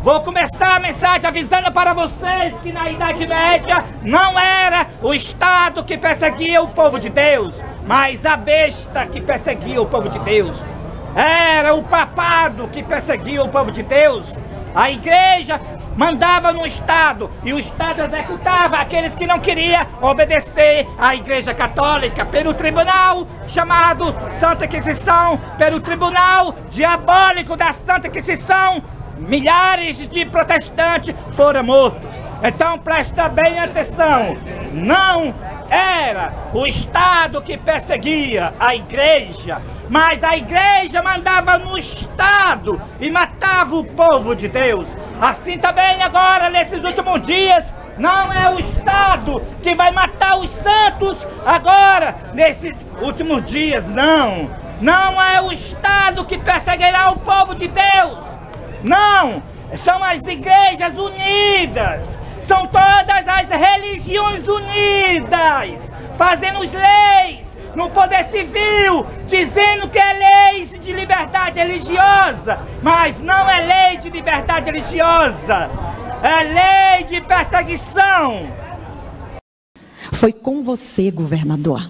Vou começar a mensagem avisando para vocês que na Idade Média não era o Estado que perseguia o povo de Deus, mas a besta que perseguia o povo de Deus. Era o papado que perseguia o povo de Deus. A igreja mandava no Estado e o Estado executava aqueles que não queriam obedecer à Igreja Católica pelo tribunal chamado Santa Inquisição, pelo tribunal diabólico da Santa Inquisição. Milhares de protestantes foram mortos. Então presta bem atenção, não era o Estado que perseguia a igreja, mas a igreja mandava no Estado e matava o povo de Deus. Assim também agora, nesses últimos dias, não é o Estado que vai matar os santos agora, nesses últimos dias, não. Não é o Estado que perseguirá o povo de Deus. Não, são as igrejas unidas, são todas as religiões unidas, fazendo leis no poder civil, dizendo que é lei de liberdade religiosa, mas não é lei de liberdade religiosa, é lei de perseguição. Foi com você, governador,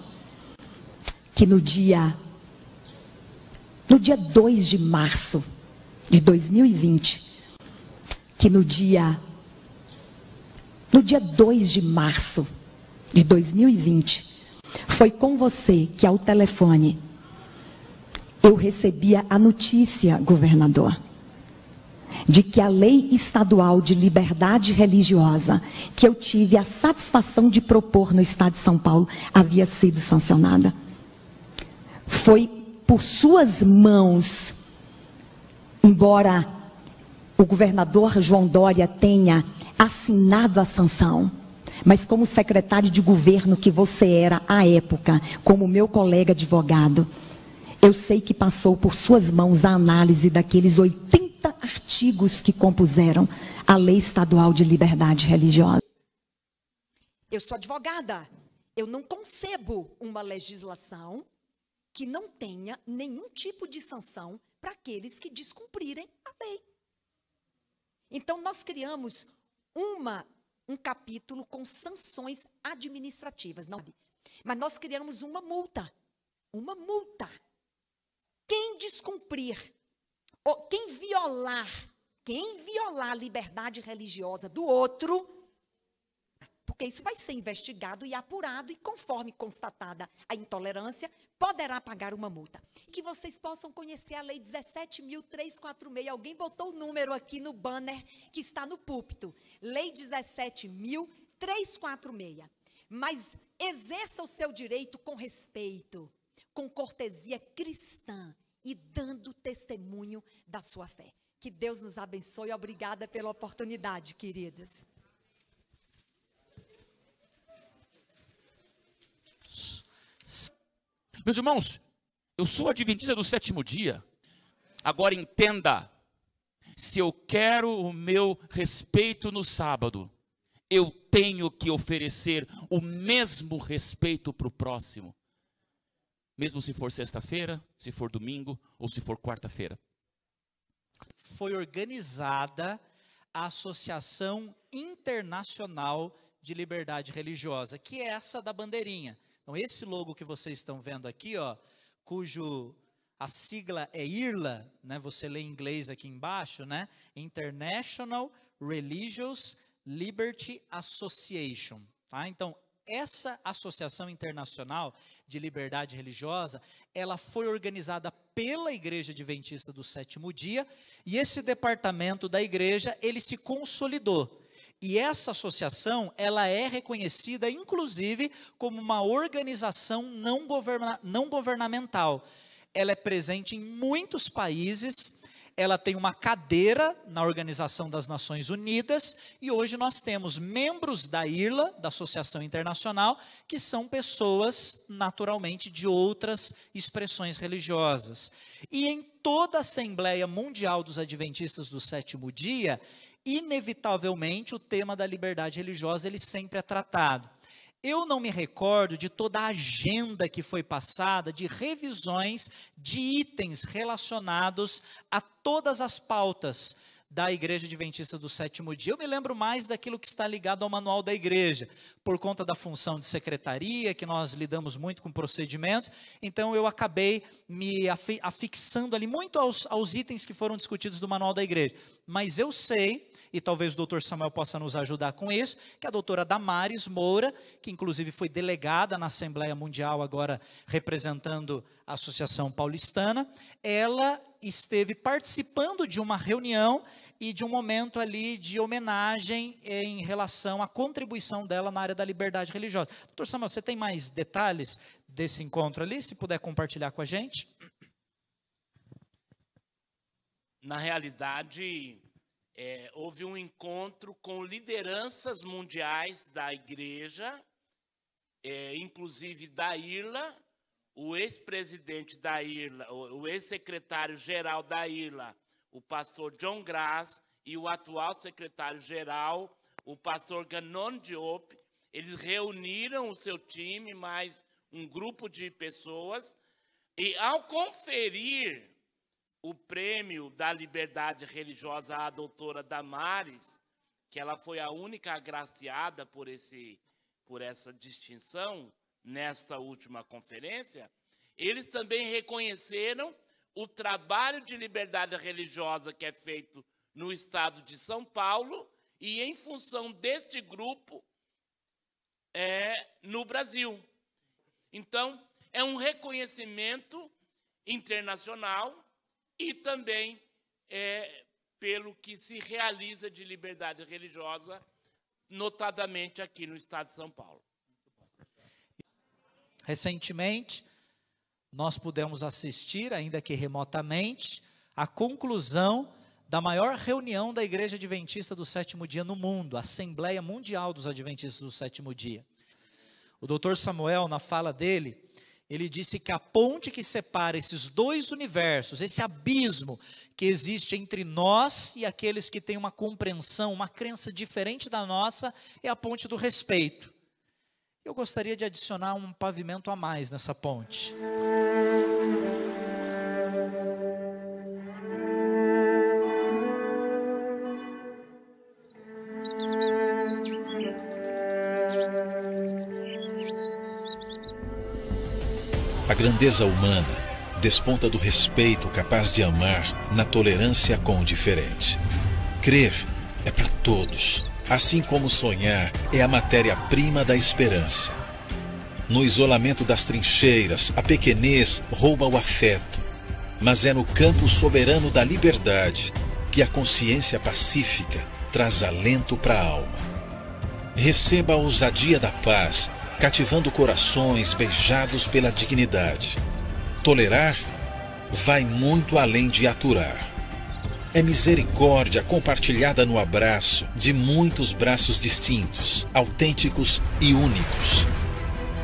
que no dia 2 de março de 2020, que no dia 2 de março de 2020, foi com você que ao telefone eu recebia a notícia, governador, de que a lei estadual de liberdade religiosa, que eu tive a satisfação de propor no estado de São Paulo, havia sido sancionada. Foi por suas mãos. Embora o governador João Dória tenha assinado a sanção, mas como secretário de governo que você era à época, como meu colega advogado, eu sei que passou por suas mãos a análise daqueles 80 artigos que compuseram a Lei Estadual de Liberdade Religiosa. Eu sou advogada, eu não concebo uma legislação que não tenha nenhum tipo de sanção para aqueles que descumprirem a lei. Então, nós criamos um capítulo com sanções administrativas, não, mas nós criamos uma multa. Uma multa. Quem descumprir, ou quem violar a liberdade religiosa do outro, porque isso vai ser investigado e apurado, e conforme constatada a intolerância, poderá pagar uma multa. Que vocês possam conhecer a Lei 17.346. Alguém botou o número aqui no banner que está no púlpito. Lei 17.346. Mas exerça o seu direito com respeito, com cortesia cristã e dando testemunho da sua fé. Que Deus nos abençoe. Obrigada pela oportunidade, queridos. Meus irmãos, eu sou adventista do sétimo dia. Agora entenda, se eu quero o meu respeito no sábado, eu tenho que oferecer o mesmo respeito para o próximo. Mesmo se for sexta-feira, se for domingo ou se for quarta-feira. Foi organizada a Associação Internacional de Liberdade Religiosa, que é essa da bandeirinha. Então, esse logo que vocês estão vendo aqui, ó, a sigla é IRLA, né? Você lê em inglês aqui embaixo, né? International Religious Liberty Association. Tá? Então, essa Associação Internacional de Liberdade Religiosa, ela foi organizada pela Igreja Adventista do Sétimo Dia, e esse departamento da igreja, ele se consolidou. E essa associação, ela é reconhecida, inclusive, como uma organização não governamental. Ela é presente em muitos países, ela tem uma cadeira na Organização das Nações Unidas, e hoje nós temos membros da IRLA, da Associação Internacional, que são pessoas, naturalmente, de outras expressões religiosas. E em toda a Assembleia Mundial dos Adventistas do Sétimo Dia, inevitavelmente, o tema da liberdade religiosa, ele sempre é tratado. Eu não me recordo de toda a agenda que foi passada, de revisões de itens relacionados a todas as pautas da Igreja Adventista do Sétimo Dia. Eu me lembro mais daquilo que está ligado ao manual da igreja, por conta da função de secretaria, que nós lidamos muito com procedimentos, então eu acabei me afixando ali muito aos itens que foram discutidos do manual da igreja. Mas eu sei, e talvez o doutor Samuel possa nos ajudar com isso, que a doutora Damares Moura, que inclusive foi delegada na Assembleia Mundial, agora representando a Associação Paulistana, ela esteve participando de uma reunião e de um momento ali de homenagem em relação à contribuição dela na área da liberdade religiosa. Doutor Samuel, você tem mais detalhes desse encontro ali, se puder compartilhar com a gente? Na realidade, houve um encontro com lideranças mundiais da igreja, inclusive da IRLA, o ex-presidente da IRLA, o ex-secretário-geral da IRLA, o pastor John Grass, e o atual secretário-geral, o pastor Ganon Diop. Eles reuniram o seu time, mais um grupo de pessoas, e ao conferir o prêmio da liberdade religiosa à doutora Damares, que ela foi a única agraciada por essa distinção nesta última conferência, eles também reconheceram o trabalho de liberdade religiosa que é feito no estado de São Paulo e em função deste grupo no Brasil. Então, é um reconhecimento internacional e também pelo que se realiza de liberdade religiosa, notadamente aqui no estado de São Paulo. Recentemente, nós pudemos assistir, ainda que remotamente, a conclusão da maior reunião da Igreja Adventista do Sétimo Dia no mundo, a Assembleia Mundial dos Adventistas do Sétimo Dia. O doutor Samuel, na fala dele, ele disse que a ponte que separa esses dois universos, esse abismo que existe entre nós e aqueles que têm uma compreensão, uma crença diferente da nossa, é a ponte do respeito. Eu gostaria de adicionar um pavimento a mais nessa ponte. A grandeza humana desponta do respeito capaz de amar na tolerância com o diferente. Crer é para todos. Assim como sonhar é a matéria-prima da esperança. No isolamento das trincheiras, a pequenez rouba o afeto, mas é no campo soberano da liberdade que a consciência pacífica traz alento para a alma. Receba a ousadia da paz, cativando corações beijados pela dignidade. Tolerar vai muito além de aturar. É misericórdia compartilhada no abraço de muitos braços distintos, autênticos e únicos.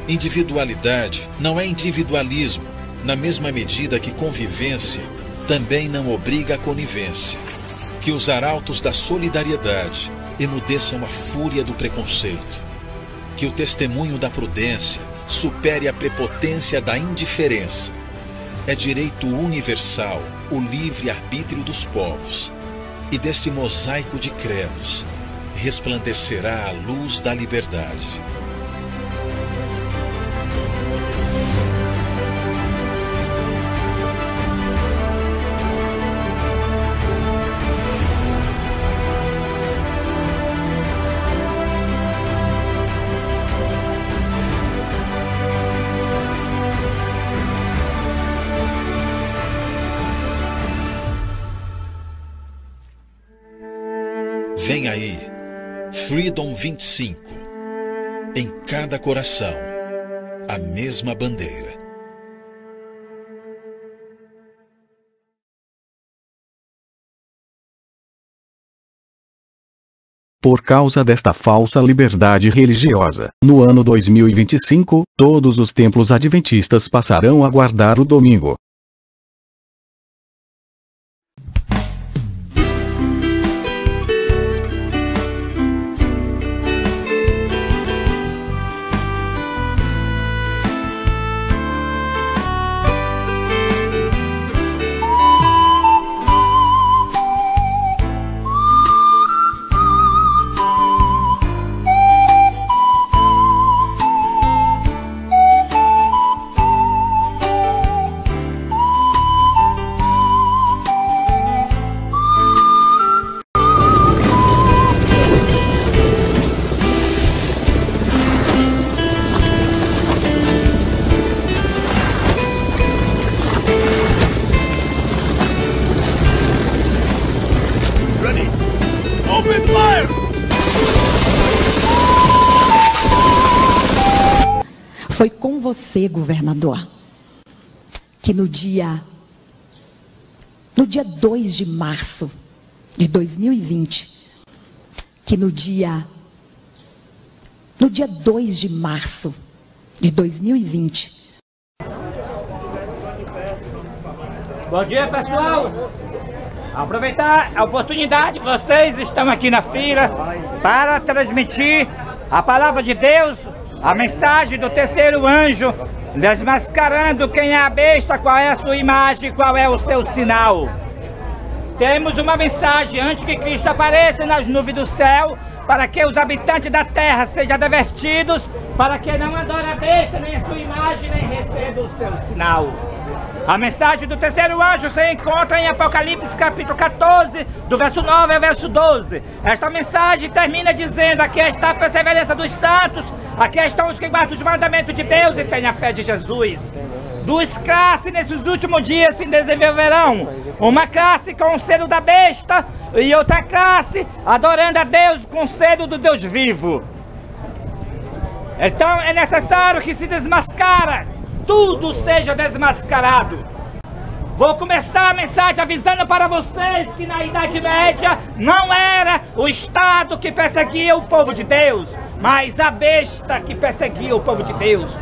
Individualidade não é individualismo, na mesma medida que convivência também não obriga a conivência. Que os arautos da solidariedade emudeçam a fúria do preconceito. Que o testemunho da prudência supere a prepotência da indiferença. É direito universal o livre-arbítrio dos povos, e deste mosaico de credos resplandecerá a luz da liberdade. Vem aí, Freedom 25. Em cada coração, a mesma bandeira. Por causa desta falsa liberdade religiosa, no ano 2025, todos os templos adventistas passarão a guardar o domingo. Open fire! Foi com você, governador, que no dia 2 de março de 2020, que no dia 2 de março de 2020. Bom dia, pessoal. Aproveitar a oportunidade, vocês estão aqui na fila para transmitir a palavra de Deus, a mensagem do terceiro anjo, desmascarando quem é a besta, qual é a sua imagem, qual é o seu sinal. Temos uma mensagem antes que Cristo apareça nas nuvens do céu, para que os habitantes da terra sejam advertidos, para que não adorem a besta, nem a sua imagem, nem recebam o seu sinal. A mensagem do terceiro anjo se encontra em Apocalipse capítulo 14, do verso 9 ao verso 12. Esta mensagem termina dizendo: aqui está a perseverança dos santos, aqui estão os que guardam os mandamentos de Deus e têm a fé de Jesus. Duas classes nesses últimos dias se desenvolverão. Uma classe com o selo da besta e outra classe adorando a Deus com o selo do Deus vivo. Então é necessário que se desmascara, tudo seja desmascarado. Vou começar a mensagem avisando para vocês que na Idade Média não era o Estado que perseguia o povo de Deus, mas a besta que perseguia o povo de Deus.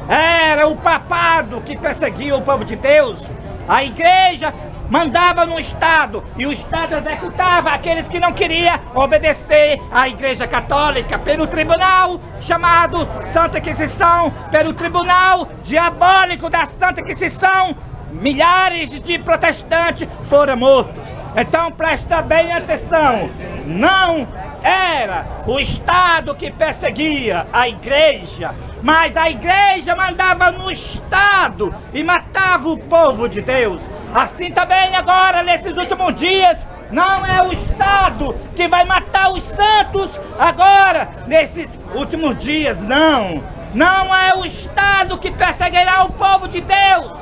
Era o papado que perseguia o povo de Deus. A igreja mandava no Estado e o Estado executava aqueles que não queriam obedecer à Igreja Católica pelo tribunal chamado Santa Inquisição, pelo tribunal diabólico da Santa Inquisição. Milhares de protestantes foram mortos. Então presta bem atenção, não era o Estado que perseguia a igreja, mas a igreja mandava no Estado e matava o povo de Deus. Assim também agora, nesses últimos dias, não é o Estado que vai matar os santos agora, nesses últimos dias, não. Não é o Estado que perseguirá o povo de Deus.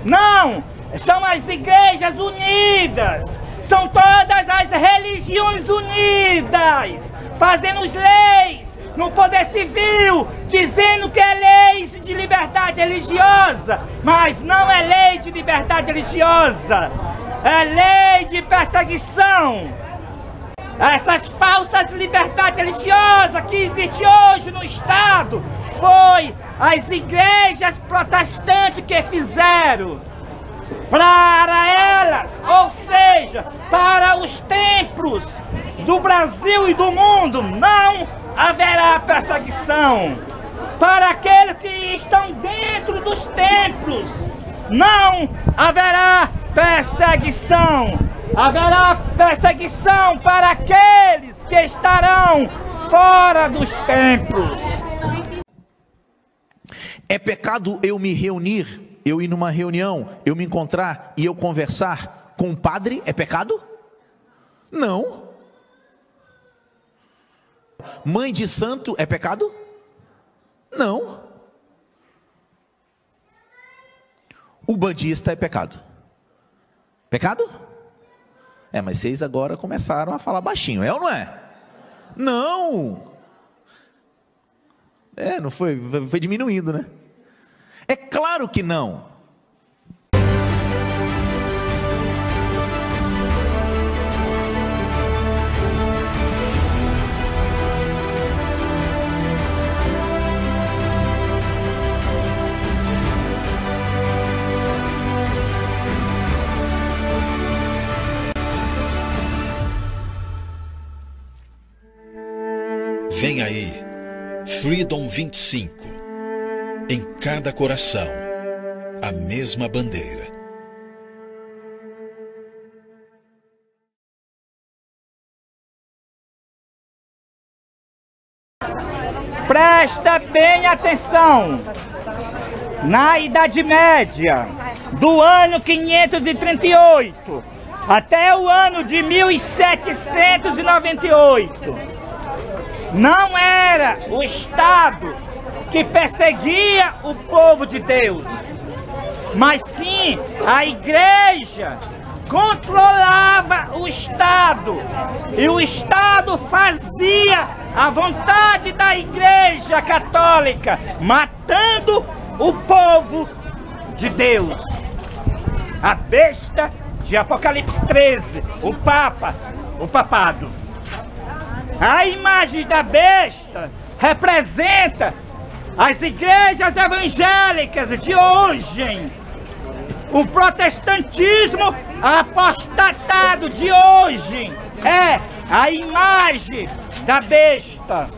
Não, são as igrejas unidas, são todas as religiões unidas, fazendo leis no poder civil, dizendo que é lei de liberdade religiosa, mas não é lei de liberdade religiosa, é lei de perseguição. Essas falsas liberdades religiosas que existem hoje no Estado, foi as igrejas protestantes que fizeram. Para elas, ou seja, para os templos do Brasil e do mundo, não haverá perseguição. Para aqueles que estão dentro dos templos, não haverá perseguição. Haverá perseguição para aqueles que estarão fora dos templos. É pecado eu me reunir, eu ir numa reunião, eu me encontrar e eu conversar com um padre? É pecado? Não. Mãe de santo é pecado? Não. O bandista é pecado? Pecado? É, mas vocês agora começaram a falar baixinho, é ou não é? Não. É, não foi, foi diminuindo, né? É claro que não. Vem aí, Freedom 25. Em cada coração, a mesma bandeira. Presta bem atenção. Na Idade Média, do ano 538 até o ano de 1798, não era o Estado que perseguia o povo de Deus, mas sim a igreja controlava o Estado. E o Estado fazia a vontade da Igreja Católica, matando o povo de Deus. A besta de Apocalipse 13, o Papa, o papado. A imagem da besta representa as igrejas evangélicas de hoje, o protestantismo apostatado de hoje é a imagem da besta.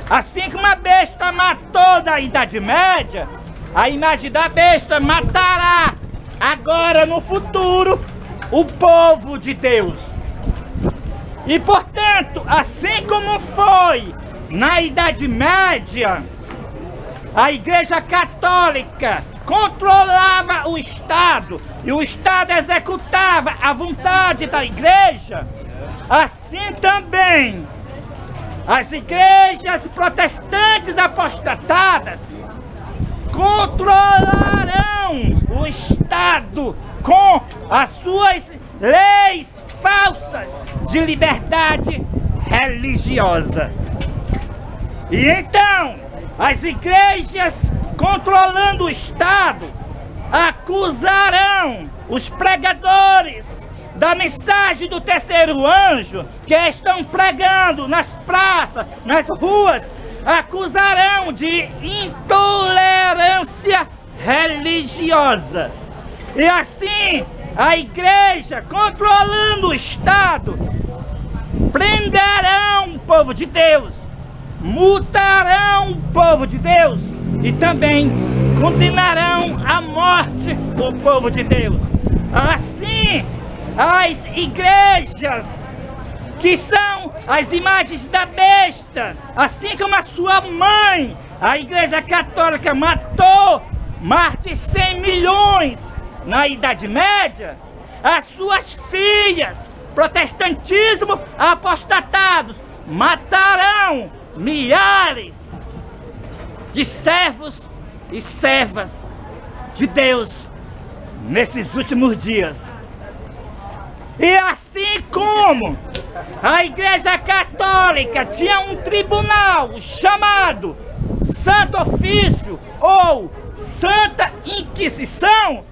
Assim como a besta matou na Idade Média, a imagem da besta matará agora no futuro o povo de Deus. E portanto, assim como foi na Idade Média, a Igreja Católica controlava o Estado e o Estado executava a vontade da Igreja, assim também as igrejas protestantes apostatadas controlarão o Estado com as suas leis falsas de liberdade religiosa. E então, as igrejas controlando o Estado acusarão os pregadores da mensagem do terceiro anjo, que estão pregando nas praças, nas ruas, acusarão de intolerância religiosa. E assim, a igreja, controlando o Estado, prenderão o povo de Deus, multarão o povo de Deus e também condenarão à morte o povo de Deus. Assim, as igrejas que são as imagens da besta, assim como a sua mãe, a Igreja Católica matou mais de 100 milhões na Idade Média, as suas filhas, protestantismo apostatados, matarão milhares de servos e servas de Deus nesses últimos dias. E assim como a Igreja Católica tinha um tribunal chamado Santo Ofício ou Santa Inquisição,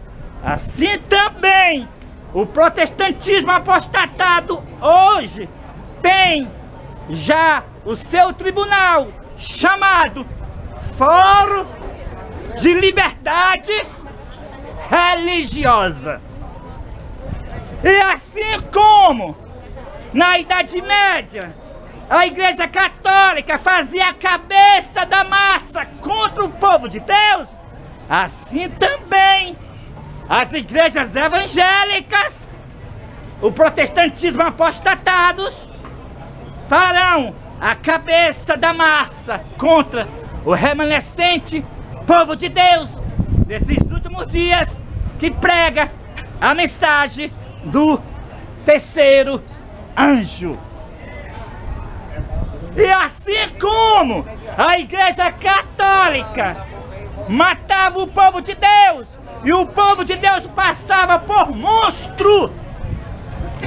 assim também o protestantismo apostatado hoje tem já o seu tribunal chamado Fórum de Liberdade Religiosa. E assim como na Idade Média a Igreja Católica fazia a cabeça da massa contra o povo de Deus, assim também as igrejas evangélicas, o protestantismo apostatados, farão a cabeça da massa contra o remanescente povo de Deus nesses últimos dias, que prega a mensagem do terceiro anjo. E assim como a Igreja Católica matava o povo de Deus e o povo de Deus passava por monstro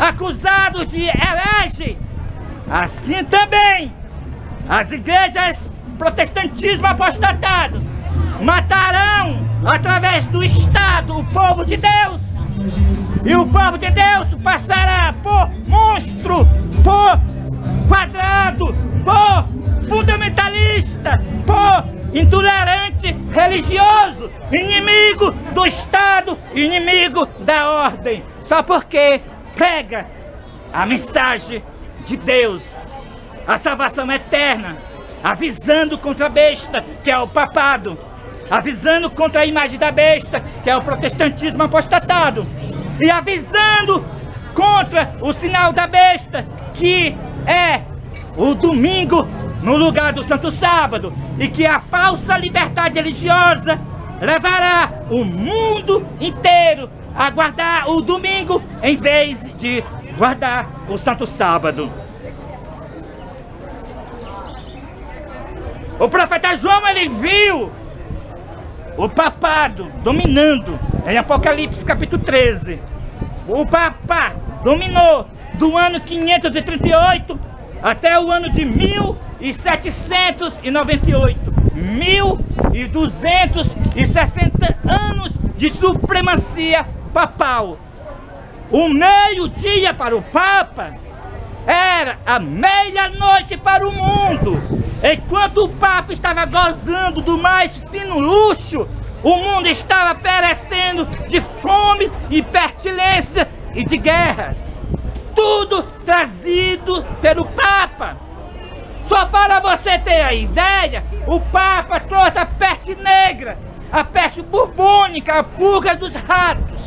acusado de herege, assim também as igrejas protestantismo apostatados matarão através do Estado o povo de Deus, e o povo de Deus passará por monstro, por quadrado, por fundamentalista, por intolerante religioso, inimigo do Estado, inimigo da ordem, só porque prega a mensagem de Deus, a salvação eterna, avisando contra a besta, que é o papado, avisando contra a imagem da besta, que é o protestantismo apostatado, e avisando contra o sinal da besta, que é o domingo no lugar do Santo Sábado, e que a falsa liberdade religiosa levará o mundo inteiro a guardar o domingo em vez de guardar o Santo Sábado. O profeta João, ele viu o papado dominando em Apocalipse capítulo 13. o Papa dominou do ano 538 até o ano de 1798. 1260 anos de supremacia papal. O meio-dia para o Papa era a meia-noite para o mundo. Enquanto o Papa estava gozando do mais fino luxo, o mundo estava perecendo de fome e pestilência e de guerras. Tudo trazido pelo Papa. Só para você ter a ideia, o Papa trouxe a peste negra, a peste burbônica, a purga dos ratos.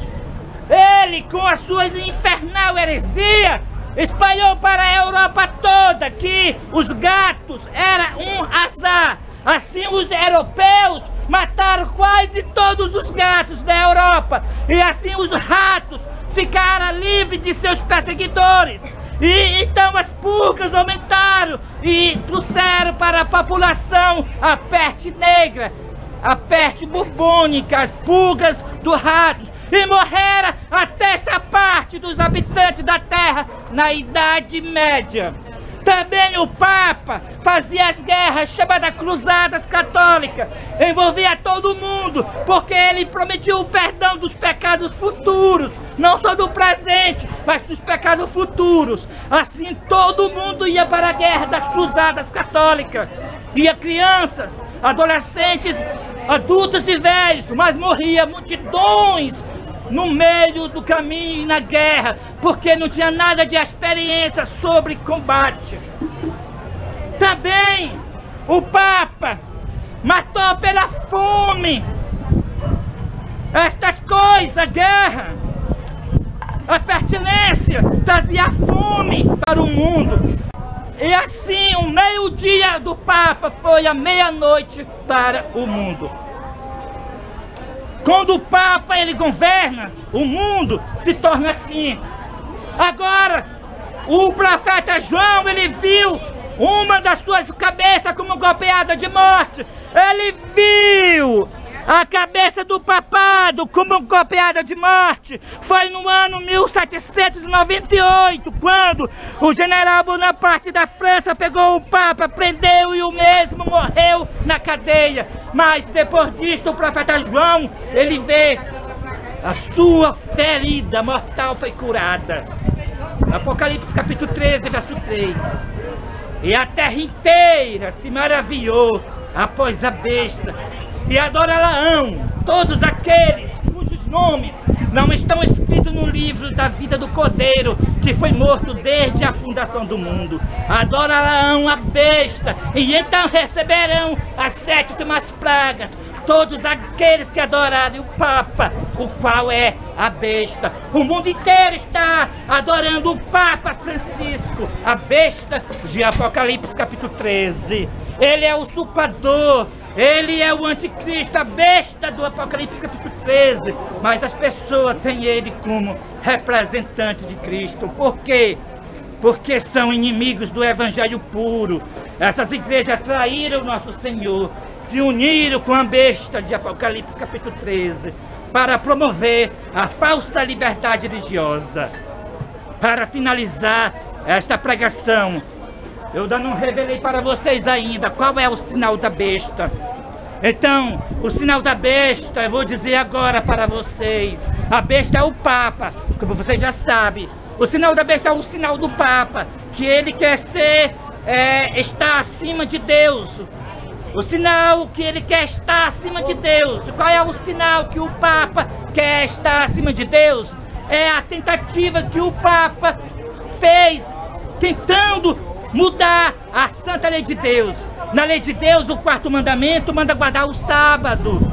Ele, com a sua infernal heresia, espalhou para a Europa toda que os gatos eram um azar. Assim, os europeus mataram quase todos os gatos da Europa. E assim, os ratos ficaram livres de seus perseguidores. E então as purgas aumentaram e trouxeram para a população a peste negra, a peste burbônica, as purgas dos ratos. E morreram até essa parte dos habitantes da terra na Idade Média. Também o Papa fazia as guerras chamadas Cruzadas Católicas, envolvia todo mundo, porque ele prometia o perdão dos pecados futuros, não só do presente, mas dos pecados futuros. Assim todo mundo ia para a guerra das Cruzadas Católicas, ia crianças, adolescentes, adultos e velhos, mas morria multidões no meio do caminho e na guerra, porque não tinha nada de experiência sobre combate. Também o Papa matou pela fome. Estas coisas, a guerra, a pestilência, trazia fome para o mundo. E assim, o meio-dia do Papa foi a meia-noite para o mundo. Quando o Papa ele governa, o mundo se torna assim. Agora, o profeta João, ele viu uma das suas cabeças como golpeada de morte. Ele viu a cabeça do papado como golpeada de morte. Foi no ano 1798, quando o general Bonaparte da França pegou o Papa, prendeu e o mesmo morreu na cadeia. Mas depois disto, o profeta João, ele vê a sua ferida mortal foi curada. Apocalipse capítulo 13, verso 3. E a terra inteira se maravilhou após a besta e adora Laão, todos aqueles cujos nomes não estão escritos no livro da vida do Cordeiro, que foi morto desde a fundação do mundo. Adora Laão, a besta, e então receberão as 7 últimas pragas, todos aqueles que adorarem o Papa, o qual é a besta. O mundo inteiro está adorando o Papa Francisco, a besta de Apocalipse capítulo 13. Ele é o usurpador, ele é o anticristo, a besta do Apocalipse capítulo 13. Mas as pessoas têm ele como representante de Cristo. Por quê? Porque são inimigos do evangelho puro. Essas igrejas traíram nosso Senhor, se uniram com a besta de Apocalipse capítulo 13 para promover a falsa liberdade religiosa. Para finalizar esta pregação, eu ainda não revelei para vocês ainda qual é o sinal da besta. Então, o sinal da besta, eu vou dizer agora para vocês. A besta é o Papa, como vocês já sabem. O sinal da besta é o sinal do Papa, que ele quer ser, estar acima de Deus. O sinal que ele quer estar acima de Deus. Qual é o sinal que o Papa quer estar acima de Deus? É a tentativa que o Papa fez, tentando mudar a santa lei de Deus. Na lei de Deus, o 4º mandamento manda guardar o sábado.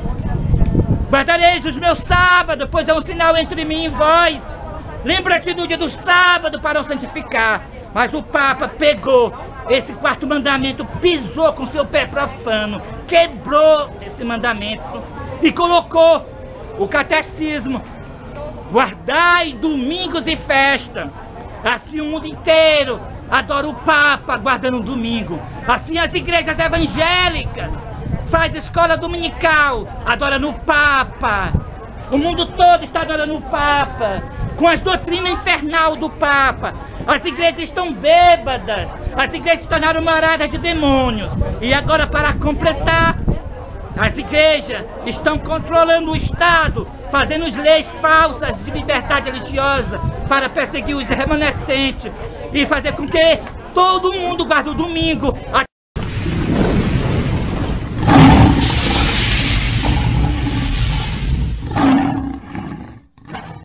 Guardareis os meus sábados, pois é um sinal entre mim e vós. Lembra-te do dia do sábado para o santificar. Mas o Papa pegou esse 4º mandamento, pisou com seu pé profano, quebrou esse mandamento e colocou o catecismo: guardai domingos e festa. Assim o mundo inteiro adora o Papa guardando o domingo. Assim as igrejas evangélicas faz escola dominical, adora no Papa. O mundo todo está adorando o Papa, com as doutrinas infernal do Papa. As igrejas estão bêbadas, as igrejas se tornaram moradas de demônios. E agora, para completar, as igrejas estão controlando o Estado, fazendo leis falsas de liberdade religiosa para perseguir os remanescentes e fazer com que todo mundo guarde o domingo.